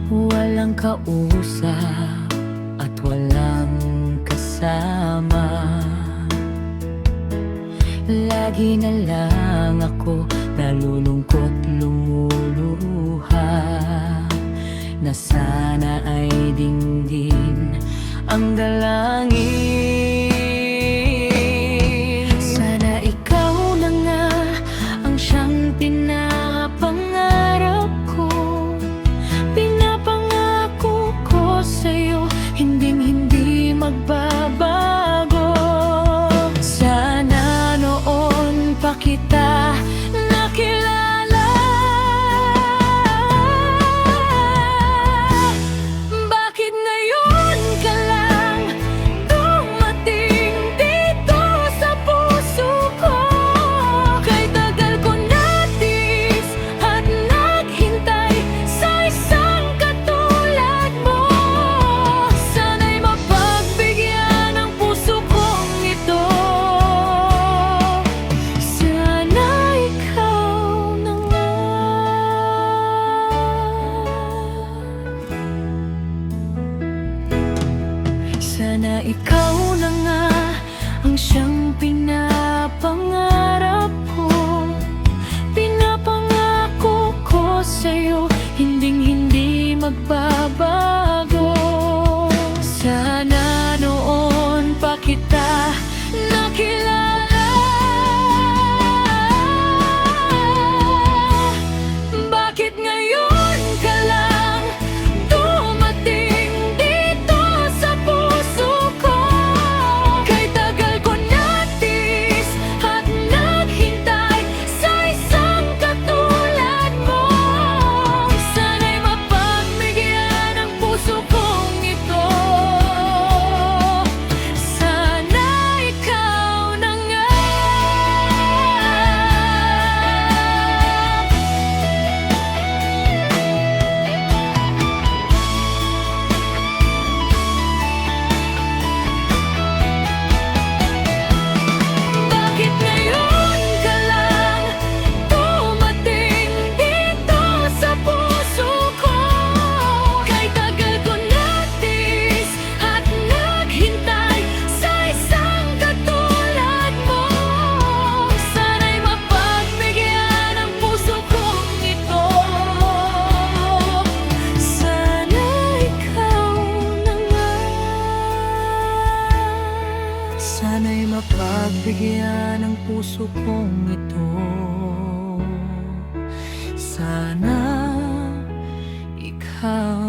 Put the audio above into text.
Walang kausap at walang kasama. Lagi na lang ako nalulungkot, lumuluha, na sana ay dinggin ang dalangin. Sana ikaw na nga ang siyang pinapangarap ko. Pinapangako ko sa'yo, hinding-hindi magbabago. Sana noon pa kita nakilala. Bakit ngayon ka lang dumating dito sa puso ko? Kay tagal ko natis at naghintay sa isang katulad mo. Sana'y mapagbigyan ang puso kong ito. Sana ikaw na nga. Sana ikaw na nga ang siyang pinapangarap ko. Pinapangako ko sa'yo, hinding-hindi magbabago. Sana noon pa kita nakilala. Bakit ngayon ka lang dumating dito sa puso ko? Kay tagal ko natis at naghintay sa isang katulad mo. Sana'y mapagbigyan ang puso kong ito. Sana ikaw na nga. Bakit ngayon ka lang dumating dito sa puso ko? Kay tagal ko natis at naghintay sa isang katulad mo. Sana'y mapagbigyan ang puso kong ito. Sana ikaw na nga. Sana'y mapagbigyan ang puso kong ito. Sana ikaw